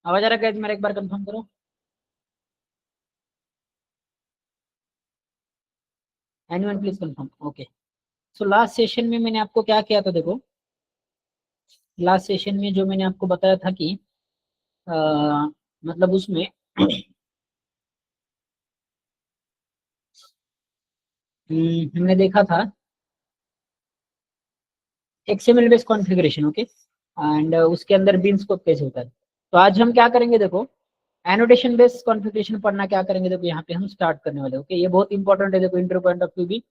आवाज आ रहा है? मेरा एक बार कंफर्म करो। Anyone please confirm. Okay. So last session में मैंने आपको क्या किया था देखो। लास्ट सेशन में जो मैंने आपको बताया था कि अ, मतलब उसमें हमने देखा था XML based configuration. Okay. And उसके अंदर बीन स्कोप कैसे होता है। तो आज हम क्या करेंगे देखो, एनोटेशन बेस्ड कॉन्फ़िगरेशन पढ़ना क्या करेंगे देखो, यहाँ पे हम स्टार्ट करने वाले। ओके, ये बहुत इंपॉर्टेंट है देखो, इंटर पॉइंट ऑफ व्यू भी।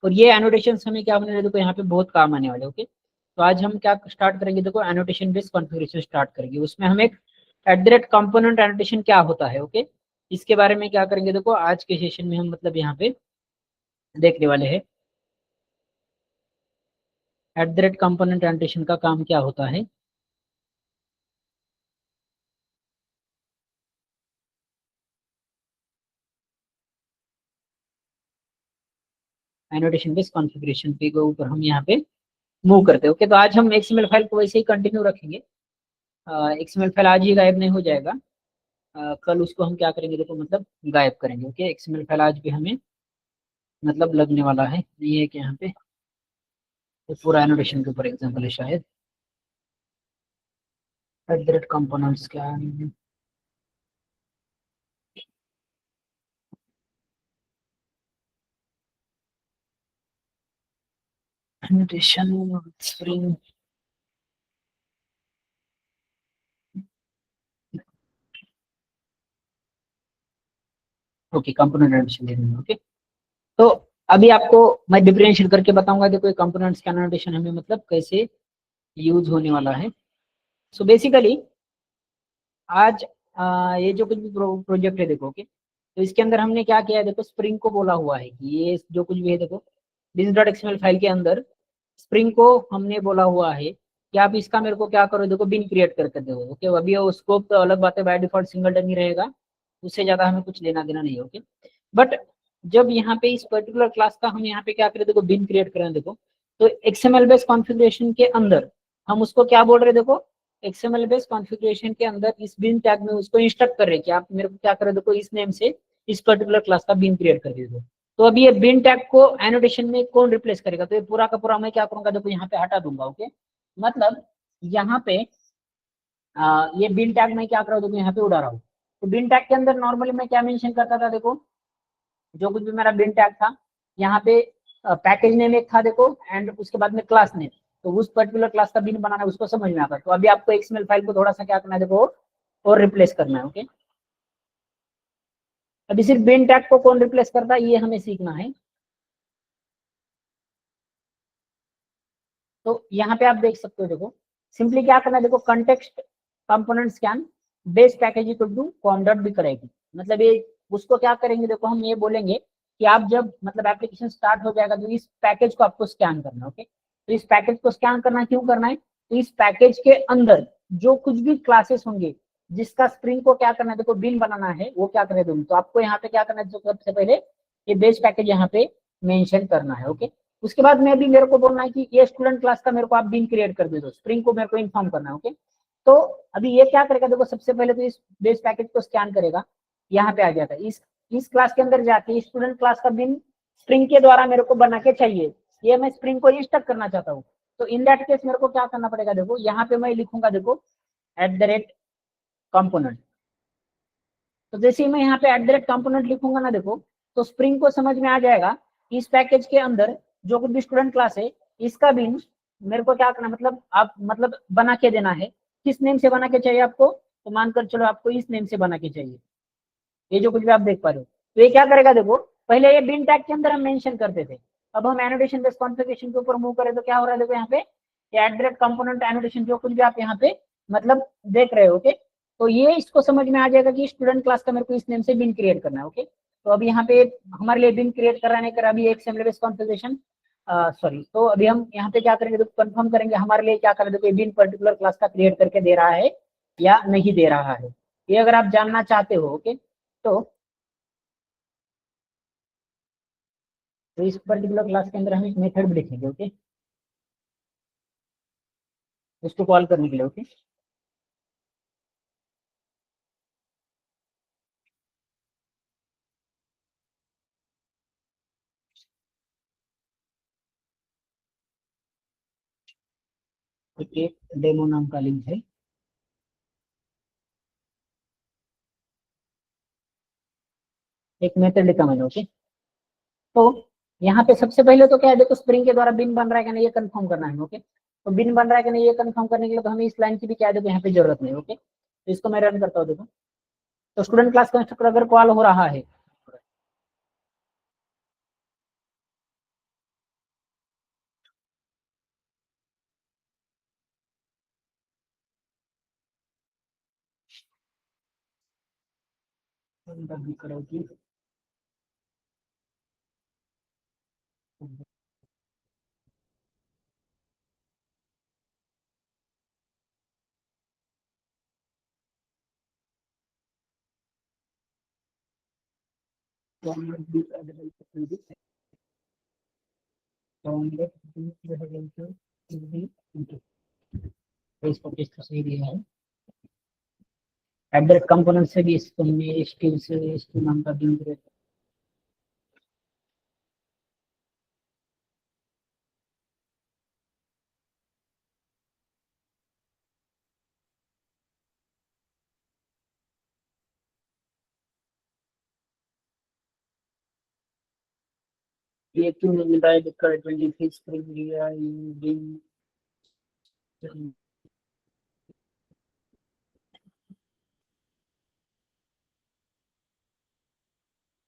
और ये एनोटेशन हमें क्या होने वाले देखो, यहाँ पे बहुत काम आने वाले। ओके, तो आज हम क्या स्टार्ट करेंगे देखो, एनोटेशन बेस्ड कॉन्फ़िगरेशन स्टार्ट करेंगे। उसमें हम एक eight the rate component annotation क्या होता है। ओके, इसके बारे में क्या करेंगे देखो, आज के सेशन में हम मतलब यहाँ पे देखने वाले हैं eight the rate component annotation का काम क्या होता है। एनोटेशन बेस्ड कॉन्फ़िगरेशन के ऊपर हम यहाँ पे मूव करते हैं। ओके, तो आज हम एक्सएमएल फाइल को वैसे ही कंटिन्यू रखेंगे। एक्सएमएल फाइल आज ही गायब नहीं हो जाएगा। कल उसको हम क्या करेंगे देखो, मतलब गायब करेंगे। ओके, एक्सएमएल फाइल आज भी हमें मतलब लगने वाला है, नहीं है कि यहाँ पे ये पूरा एनोटेशन के ऊपर एग्जाम्पल है शायद। एट द रेट कंपोनेंट्स क्या annotation spring. Okay, component annotation देखेंगे। ओके, तो अभी आपको मैं डिफरेंशिएट करके बताऊंगा देखो, कंपोनेंट्स का एनोटेशन हमें मतलब कैसे यूज होने वाला है। सो बेसिकली आज ये जो कुछ भी प्रोजेक्ट है देखो। ओके, तो इसके अंदर हमने क्या किया है देखो, स्प्रिंग को बोला हुआ है कि ये जो कुछ भी है देखो, बिजनेस डॉट एक्सएमएल फाइल के अंदर स्प्रिंग को हमने बोला हुआ है कि आप इसका मेरे को क्या करो देखो, बिन क्रिएट करके दो। ओके, अभी वो स्कोप तो अलग बात है, बाय डिफॉल्ट सिंगल ही रहेगा, उससे ज्यादा हमें कुछ लेना देना नहीं है। ओके, बट जब यहाँ पे इस पर्टिकुलर क्लास का हम यहाँ पे क्या करें देखो, बिन क्रिएट करें देखो, तो एक्सएमएल बेस्ड कॉन्फ़िगरेशन के अंदर हम उसको क्या बोल रहे हैं देखो, एक्सएमएल बेस्ड कॉन्फ़िगरेशन के अंदर इस बिन टैग में उसको इंस्ट्रक्ट कर रहे हैं कि आप मेरे को क्या करें देखो, इस नेम से इस पर्टिकुलर क्लास का बिन क्रिएट कर दीजिए। तो अभी ये बिन टैग को एनोटेशन में कौन रिप्लेस करेगा, तो ये पूरा का पूरा मैं क्या करूंगा देखो, यहाँ पे हटा दूंगा। ओके, मतलब यहाँ पे ये बिन टैग मैं क्या कर रहा हूँ देखो, यहाँ पे उड़ा रहा हूँ। तो बिन टैग के अंदर नॉर्मली मैं क्या मेंशन करता था देखो, जो कुछ भी मेरा बिन टैग था यहाँ पे, पैकेज नेम एक था देखो, एंड उसके बाद में क्लास नेम। तो उस पर्टिकुलर क्लास का बिन बनाना उसको समझ में आता। तो अभी आपको एक्सएमएल फाइल को थोड़ा सा क्या करना है देखो, और रिप्लेस करना है। ओके, अभी सिर्फ बिन टैग को कौन रिप्लेस करता है ये हमें सीखना है। तो यहाँ पे आप देख सकते हो देखो, सिंपली क्या करना है देखो, context component scan base package equal to com dot भी करेगी। मतलब ये उसको क्या करेंगे देखो, हम ये बोलेंगे कि आप जब मतलब एप्लीकेशन स्टार्ट हो जाएगा तो इस पैकेज को आपको स्कैन करना है। ओके, तो इस पैकेज को स्कैन करना क्यों करना है, तो इस पैकेज के अंदर जो कुछ भी क्लासेस होंगे जिसका स्प्रिंग को क्या करना है देखो, बिन बनाना है, वो क्या करने दूंगी। तो आपको यहाँ पे क्या करना है, सबसे पहले ये बेस पैकेज यहाँ पे मेंशन करना है। ओके, उसके बाद में भी मेरे को बोलना है कि ये स्टूडेंट क्लास का मेरे को आप बिन क्रिएट कर दे दो, स्प्रिंग को मेरे को इन्फॉर्म करना है। ओके, तो अभी ये क्या करेगा देखो, सबसे पहले तो इस बेस पैकेज को स्कैन करेगा, यहाँ पे आ जाता है, इस क्लास के अंदर जाके स्टूडेंट क्लास का बिन स्प्रिंग के द्वारा मेरे को बना के चाहिए, ये मैं स्प्रिंग को इंस्ट्रक्ट करना चाहता हूँ। तो इन दैट केस मेरे को क्या करना पड़ेगा देखो, यहाँ पे मैं लिखूंगा देखो एट द रेट कंपोनेंट। तो जैसे ही मैं यहाँ पे एट द रेट कंपोनेंट लिखूंगा ना देखो, तो स्प्रिंग को समझ में आ जाएगा कि इस पैकेज के अंदर जो कुछ भी स्टूडेंट क्लास है इसका भी मेरे को क्या करना, मतलब आप मतलब बना के देना है। किस नेम से बना के चाहिए आपको, तो मानकर चलो आपको इस नेम से बना के चाहिए, ये जो कुछ भी आप देख पा रहे हो। तो ये क्या करेगा देखो, पहले ये बिन टैग के अंदर हम मेंशन करते थे, अब हम एनोटेशन बेस्ड कॉन्फ़िगरेशन के ऊपर मूव करें तो क्या हो रहा है देखो, यहाँ पे eight the rate component annotation जो कुछ भी आप यहाँ पे मतलब देख रहे हो। ओके, तो ये इसको समझ में आ जाएगा कि स्टूडेंट क्लास का मेरे को इस नेम से बिन क्रिएट करना है। ओके, तो अभी यहाँ पे हमारे लिए बिन क्रिएट कराने कर अभी एक एक्सएमएल बेस्ड कॉन्फ़िगरेशन सॉरी, तो अभी हम यहाँ पे क्या करेंगे तो कंफर्म करेंगे हमारे लिए क्या करें देखो, बिन पर्टिकुलर क्लास का क्रिएट करके दे रहा है या नहीं दे रहा है, ये अगर आप जानना चाहते हो। ओके, तो इस पर्टिकुलर क्लास के अंदर हम एक मेथड भी लिखेंगे। ओके, उसको कॉल करने के लिए। ओके, एक डेमो नाम का लिंक है, एक मेथड लिखा मैंने। ओके, तो यहाँ पे सबसे पहले तो क्या है, देखो स्प्रिंग के द्वारा बिन बन रहा है कि नहीं ये कंफर्म करना है। ओके, तो बिन बन रहा है कि नहीं ये कंफर्म करने के लिए तो हमें इस लाइन की भी क्या है, देखो यहाँ पे जरूरत नहीं। ओके, तो इसको मैं रन करता हूँ। देखो, तो स्टूडेंट क्लास कंस्ट्रक्टर अगर कॉल हो रहा है, इसको किस तरह से दिया है, एड्रेस कंपोनेंट से भी इसको हमने स्किल से इसको नाम का दिया। ये क्यों नहीं मिल रहा है, दिक्कत 23 स्प्रिंग दिया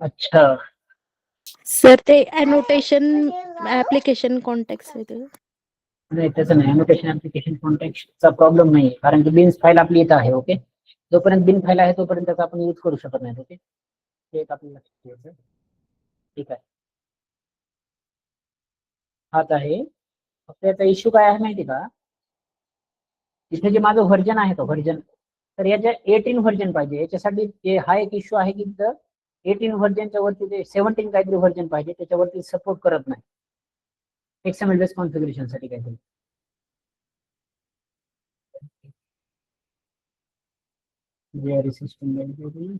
अच्छा, सर ते एनोटेशन ऍप्लिकेशन कॉन्टेक्स्ट आहे ते. नाही तसं नाही, एनोटेशन ऍप्लिकेशन कॉन्टेक्स्टचा प्रॉब्लेम नाही, कारण की बिन्स फाईल आपली येत आहे। ओके, जोपर्यंत बिन फाईल आहे तोपर्यंत त्याचा आपण यूज करू शकत नाही। ओके, ते एक आपल्याला लक्षात ठेवायचं. ठीक आहे, हाच आहे. फक्त याचा इश्यू काय आहे माहिती का, इथे जे माझं व्हर्जन आहे तो व्हर्जन, तर याच्या 18 व्हर्जन पाहिजे। याच्यासाठी हा एक इश्यू आहे की 18 व्हर्जनच्या वरती ते 17 काहीतरी व्हर्जन पाहिजे, त्याच्यावरती सपोर्ट करत नाही एक्सएमएल बेस कॉन्फिगरेशन साठी काहीतरी। JRE system library,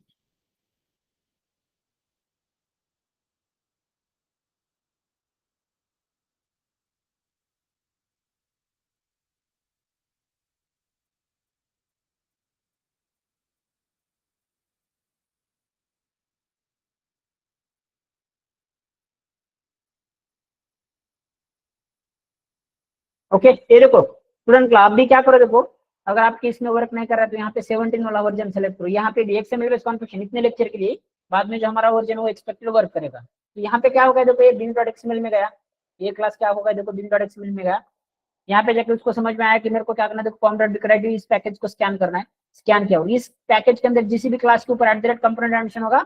okay. ये देखो स्टूडेंट आप भी क्या करो, देखो अगर आपकी इसमें वर्क नहीं कर रहा है तो यहाँ पे 17 वाला वर्जन सेलेक्ट करो। यहाँ पे एक्सएमएल बेस कॉन्फिगरेशन इतने लेक्चर के लिए, बाद में जो हमारा वर्जन वो एक्सपेक्टेड वर्क करेगा। तो यहाँ पे क्या होगा, देखो ये bin डॉट एक्सएमएल में गया, ये क्लास क्या होगा, देखो bin डॉट एक्सएमएल में गया। यहाँ पे जाके उसको समझ में आया कि मेरे को क्या करना है, देखो कॉम डॉट बिकराइटिव इस पैकेज को स्कैन करना है। स्कैन किया और इस पैकेज के अंदर जिस भी क्लास के ऊपर @कंपोनेंट एडिशन होगा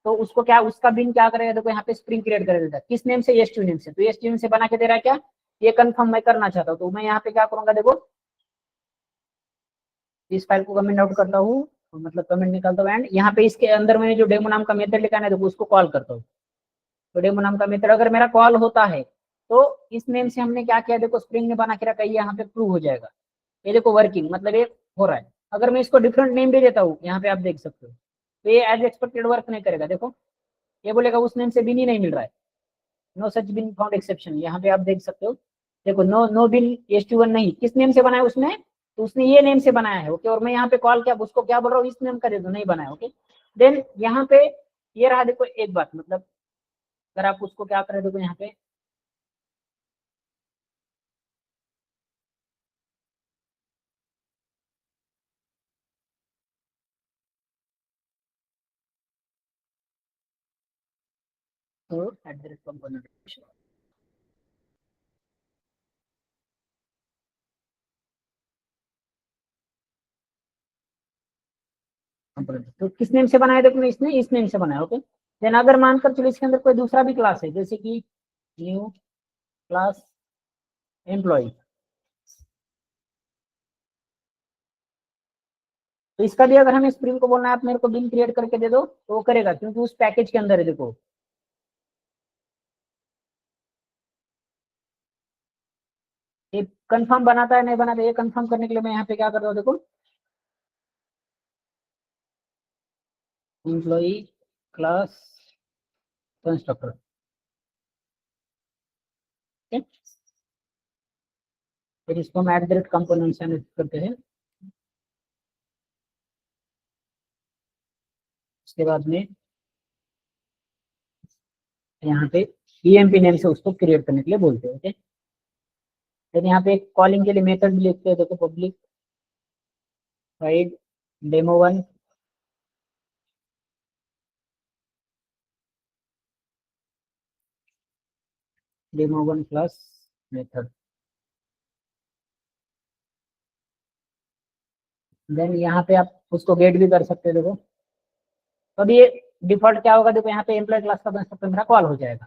तो उसको क्या, उसका बिन क्या करेगा, देखो यहाँ पे स्प्रिंग क्रिएट कर देता है। किस नेम से, एस2 नेम से। तो एस2 नेम से बना के दे रहा है क्या, ये कंफर्म मैं करना चाहता हूँ। तो मैं यहाँ पे क्या करूंगा, देखो इस फाइल को कमेंट आउट करता हूँ, मतलब कमेंट निकालता हूँ, एंड यहाँ पे इसके अंदर मैंने जो डेमो नाम का मेथड लिखा है देखो उसको कॉल करता हूँ। तो डेमो नाम का मेथड अगर मेरा कॉल होता है तो इस नेम से हमने क्या किया, देखो स्प्रिंग में बना के रखा, ये यहाँ पे प्रूव हो जाएगा। ये देखो वर्किंग, मतलब ये हो रहा है। अगर मैं इसको डिफरेंट नेम भी देता हूँ, यहाँ पे आप देख सकते हो, तो ये एज एक्सपेक्टेड वर्क नहीं करेगा। देखो ये बोलेगा उस नेम से बिन ही नहीं मिल रहा है, no such bean found exception. यहाँ पे आप देख सकते हो, देखो नो नो बिन एस21 नहीं, किस नेम से बनाया उसने, तो उसने ये नेम से बनाया है। ओके, और मैं यहाँ पे कॉल क्या उसको क्या बोल रहा हूँ, इस नेम का दे दो, नहीं बनाया। ओके, देन यहाँ पे ये रहा, देखो एक बात, मतलब अगर आप उसको क्या करें, देखो यहाँ पे तो @ कंपोनेंट, तो किस नेम से बनाया, देखो इसने इस नेम से बनाया। ओके, देन अगर मानकर चलो इसके अंदर कोई दूसरा भी क्लास है, जैसे कि न्यू क्लास एम्प्लॉय, तो इसका भी अगर हमें स्प्रिंग को बोलना है आप मेरे को बिन क्रिएट करके दे दो तो वो करेगा, क्योंकि उस पैकेज के अंदर है। देखो ये कंफर्म बनाता है नहीं बनाता, ये कंफर्म करने के लिए मैं यहाँ पे क्या करता हूँ, देखो एम्प्लॉई क्लास कंस्ट्रक्टर। फिर इसको हम एट द रेट कंपोनेंट से एनोटेट करते हैं। उसके बाद में यहाँ पे EMP नेम से उसको क्रिएट करने के लिए बोलते हैं। ओके, फिर यहाँ पे कॉलिंग के लिए मेथड भी लिखते हैं। देखो public void demo one demo one plus method. Then यहाँ पे आप उसको गेट भी कर सकते हो। देखो तो अभी ये डिफॉल्ट क्या होगा, देखो यहाँ पे एम्प्लॉय क्लास का कंस्ट्रक्टर मेरा कॉल हो जाएगा।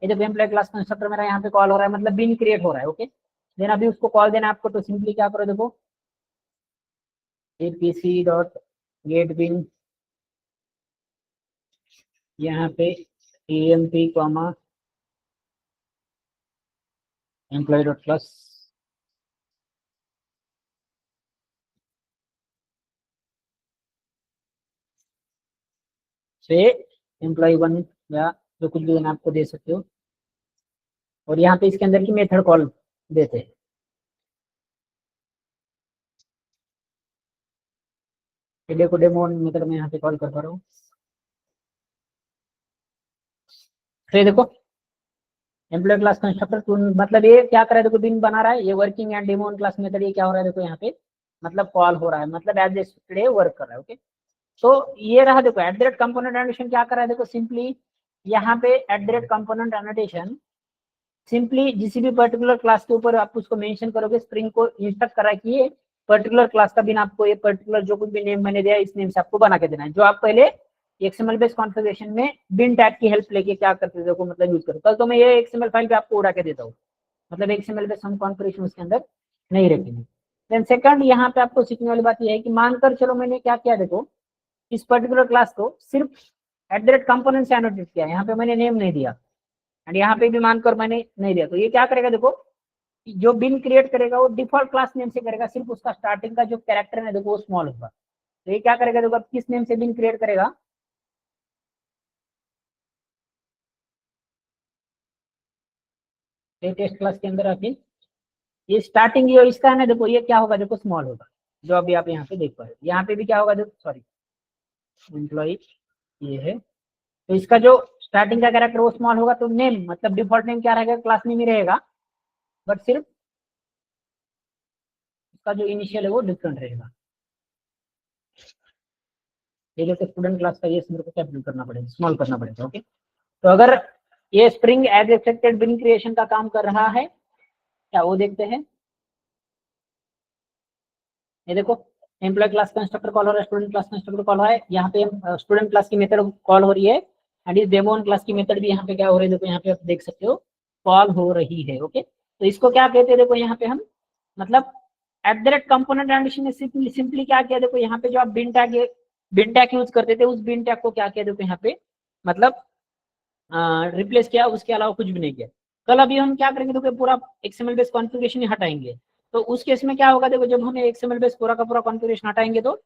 ये देखो एम्प्लॉय क्लास कंस्ट्रक्टर मेरा यहाँ पे कॉल हो रहा है, मतलब बिन क्रिएट हो रहा है। ओके, देन अभी उसको कॉल देना है आपको, तो सिंपली क्या करो, देखो apc डॉट गेट बिन, यहाँ पे emp comma employ dot class, से एम्प्लॉय1 या जो कुछ भी देना आपको दे सकते हो, और यहाँ पे इसके अंदर की मेथड कॉल देते हैं। देखो डेमो मेथड में यहाँ पे कॉल कर पा रहा हूँ। तो देखो एम्प्लॉय क्लास कंस्ट्रक्टर मतलब ये क्या कर रहा है, देखो बिन बना रहा है, ये working and demo class method ये क्या हो रहा है, देखो यहाँ पे मतलब कॉल हो रहा है, मतलब एज एक्सपेक्टेड वर्क कर रहा है। ओके, तो ये रहा देखो eight the rate component annotation क्या कर रहा है, देखो सिंपली यहाँ पे eight the rate component annotation simply जिस भी पर्टिकुलर क्लास के ऊपर आप उसको मेंशन करोगे, स्प्रिंग को इंस्ट्रक्ट करा कि ये पर्टिकुलर क्लास का बिन आपको ये पर्टिकुलर जो कुछ भी नेम मैंने दिया इस नेम से आपको बना के देना है, जो आप पहले XML बेस्ड कॉन्फ़िगरेशन में बिन टैग की हेल्प लेके क्या करते थे, देखो मतलब यूज करो। कल तो मैं ये XML फाइल पे आपको उड़ा के देता हूँ, मतलब XML बेस्ड हम कॉन्फ़िगरेशन उसके अंदर नहीं रखेंगे। देन सेकंड यहाँ पे आपको सीखने वाली बात यह है कि मानकर चलो मैंने क्या किया, देखो इस पर्टिकुलर क्लास को सिर्फ एट द रेट कंपोनेंट से एनोटेट किया, यहाँ पे मैंने नेम नहीं दिया, एंड यहाँ पे भी मानकर मैंने नहीं दिया, तो ये क्या करेगा, देखो जो बिन क्रिएट करेगा वो डिफॉल्ट क्लास नेम से करेगा, सिर्फ उसका स्टार्टिंग का जो कैरेक्टर है देखो वो स्मॉल होगा। तो ये क्या करेगा, देखो किस नेम से बिन क्रिएट करेगा, टेस्ट क्लास के अंदर आके ये स्टार्टिंग जो इसका है ना, देखो ये क्या होगा, देखो स्मॉल होगा, जो अभी आप यहाँ पे देख पा रहे हो। यहाँ पे भी क्या होगा, देखो सॉरी एम्प्लॉय ये है, तो इसका जो स्टार्टिंग का कैरेक्टर वो स्मॉल होगा, तो नेम मतलब डिफॉल्ट नेम क्या रहेगा, क्लास नेम ही रहेगा, बट सिर्फ इसका जो इनिशियल है वो डिफरेंट रहेगा। ये जैसे स्टूडेंट क्लास का ये मेरे को कैपिटल करना पड़ेगा, स्मॉल करना पड़ेगा। ओके, तो अगर ये स्प्रिंग एज एक्सपेक्टेड बिन क्रिएशन का काम कर रहा है क्या, वो देखते हैं। ये देखो एम्प्लॉय क्लास कंस्ट्रक्टर कॉल हो रहा है, स्टूडेंट क्लास कंस्ट्रक्टर कॉल हो रहा है, यहाँ पे स्टूडेंट क्लास की मेथड कॉल हो रही है, एंड इस डेमो क्लास की मेथड भी यहाँ पे क्या हो रही है, देखो यहाँ पे आप देख सकते हो कॉल हो रही है। ओके, तो इसको क्या कहते हैं, देखो यहाँ पे हम मतलब at the rate component addition में सिंपली क्या किया, देखो यहाँ पे जो आप बिन टैग यूज करते थे उस बिन टैग को क्या किया, देखो यहाँ पे मतलब रिप्लेस किया, उसके अलावा कुछ भी नहीं किया। कल अभी हम क्या करेंगे, देखो पूरा XML बेस्ड कॉन्फ़िगरेशन ही हटाएंगे, तो उस केस में क्या होगा, देखो जब हम XML बेस्ड पूरा का पूरा कॉन्फ़िगरेशन हटाएंगे तो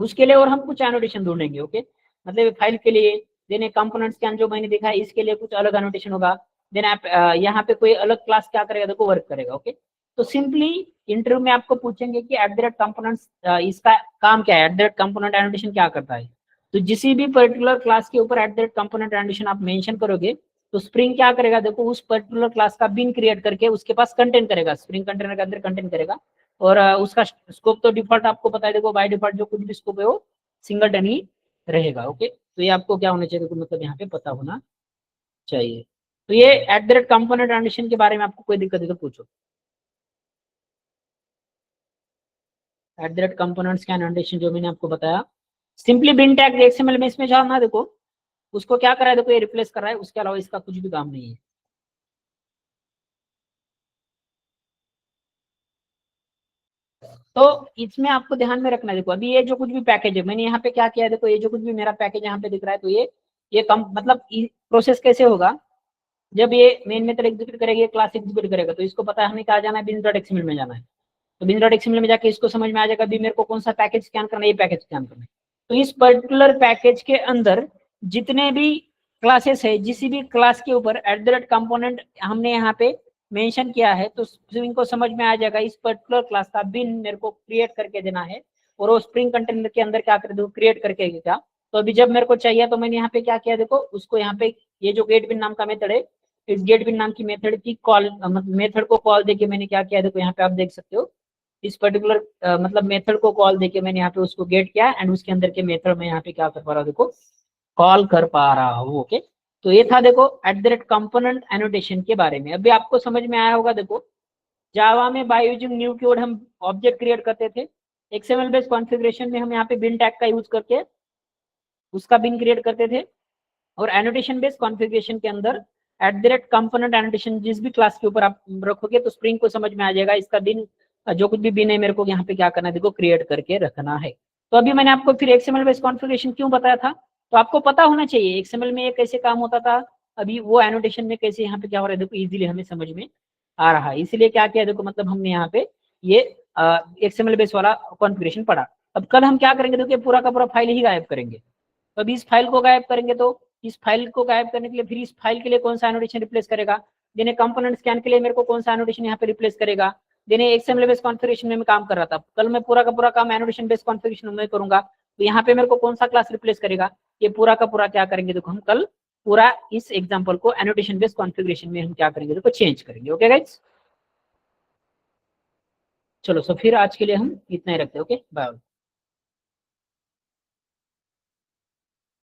उसके लिए और हम कुछ एनोटेशन ढूंढेंगे। ओके, मतलब फाइल के लिए देन कंपोनेंट स्कैन जो मैंने देखा है इसके लिए कुछ अलग एनोटेशन होगा, देन आप यहाँ पे कोई अलग क्लास क्या करेगा, देखो वर्क करेगा। ओके, तो सिंपली इंटरव्यू में आपको पूछेंगे कि एट द रेट कंपोनेंट्स इसका काम क्या है, eight the rate component annotation क्या करता है, तो जिस भी पर्टिकुलर क्लास के ऊपर eight the rate component annotation आप मेंशन करोगे तो स्प्रिंग क्या करेगा, देखो उस पर्टिकुलर क्लास का बिन क्रिएट करके उसके पास कंटेंट करेगा, स्प्रिंग कंटेनर के अंदर कंटेंट करेगा, और उसका स्कोप तो डिफॉल्ट आपको पता है, देखो बाय डिफॉल्ट जो कुछ भी स्कोप है वो सिंगलटन ही रहेगा। ओके, तो ये आपको क्या होना चाहिए, देखो मतलब यहाँ पे पता होना चाहिए। तो ये at the rate component addition के बारे में आपको कोई दिक्कत है तो पूछो। At the rate components can addition जो मैंने आपको बताया, सिंपली बिन टैग एक्सएमएल में इसमें जाना, देखो उसको क्या कर रहा है, देखो ये रिप्लेस कर रहा है, उसके अलावा इसका कुछ भी काम नहीं है। तो इसमें आपको ध्यान में रखना, देखो अभी ये जो कुछ भी पैकेज है मैंने यहाँ पे क्या किया है, देखो ये जो कुछ भी मेरा पैकेज यहाँ पे दिख रहा है, तो ये कम मतलब प्रोसेस कैसे होगा, जब ये मेन मेथड एग्जीक्यूट करेगा, क्लास एग्जीक्यूट करेगा, तो इसको पता है हमें कहा जाना है, बिन डॉट एक्सएमएल में जाना है, तो बिन डॉट एक्सएमएल में जाके इसको समझ में आ जाएगा अभी मेरे को कौन सा पैकेज स्कैन करना है, ये पैकेज स्कैन करना है। तो इस पर्टिकुलर पैकेज के अंदर जितने भी क्लासेस है, जिस भी क्लास के ऊपर एट द रेट कंपोनेंट हमने यहाँ पे मेंशन किया है तो स्प्रिंग को समझ में आ जाएगा इस पर्टिकुलर क्लास का बिन मेरे को क्रिएट करके देना है और वो स्प्रिंग कंटेनर के अंदर क्या कर दो क्रिएट करके क्या। तो अभी जब मेरे को चाहिए तो मैंने यहाँ पे क्या किया देखो उसको यहाँ पे ये जो गेट बिन नाम का मेथड है इस गेट बिन नाम की मेथड की कॉल मेथड को कॉल देके मैंने क्या किया देखो यहाँ पे आप देख सकते हो इस पर्टिकुलर मतलब मेथड को कॉल देके मैंने यहाँ पे उसको गेट किया एंड उसके अंदर के मेथड में यहाँ पे क्या कर पा रहा हूँ देखो कॉल कर पा रहा हूँ। ओके तो ये था देखो @कंपोनेंट एनोटेशन के बारे में। अभी आपको समझ में आया होगा देखो जावा में बाय यूजिंग न्यू कीवर्ड हम ऑब्जेक्ट क्रिएट करते थे, एक्सएमएल बेस्ड कॉन्फ़िगरेशन में हम यहाँ पे बिन टैग का यूज करके उसका बिन क्रिएट करते थे और एनोटेशन बेस्ड कॉन्फ़िगरेशन के अंदर कंपोनेंट एनोटेशन जिस भी क्लास के ऊपर आप रखोगे तो स्प्रिंग को समझ में आ जाएगा इसका बिन जो कुछ भी बिन है मेरे को यहाँ पे क्या करना है देखो क्रिएट करके रखना है। तो अभी मैंने आपको फिर एक्सएमएल बेस्ड कॉन्फ़िगरेशन क्यों बताया था तो आपको पता होना चाहिए एक्सएमएल में ये कैसे काम होता था, अभी वो एनोटेशन में कैसे यहाँ पे क्या हो रहा है देखो इजीली हमें समझ में आ रहा है। इसलिए क्या किया देखो मतलब हमने यहाँ पे ये एक्सएमएल बेस वाला कॉन्फ़िगरेशन पढ़ा। अब कल हम क्या करेंगे देखो पूरा का पूरा फाइल ही गायब करेंगे। तो अभी इस फाइल को गायब करेंगे तो इस फाइल को गायब करने के लिए फिर इस फाइल के लिए कौन सा एनोटेशन रिप्लेस करेगा, देने कंपोनेंट स्कैन के लिए मेरे को कौन सा एनोटेशन यहाँ पे रिप्लेस करेगा, देने एक्सएमएल बेस्ड कॉन्फ़िगरेशन में मैं काम कर रहा था कल मैं पूरा का पूरा काम एनोटेशन बेस्ड कॉन्फ़िगरेशन में करूंगा तो यहाँ पे मेरे को कौन सा क्लास रिप्लेस करेगा, ये पूरा का पूरा क्या करेंगे देखो हम कल पूरा इस एग्जांपल को एनोटेशन बेस्ड कॉन्फ़िगरेशन में हम क्या करेंगे देखो चेंज करेंगे। ओके गाइस चलो सो फिर आज के लिए हम इतना ही रखते हैं। Okay bye.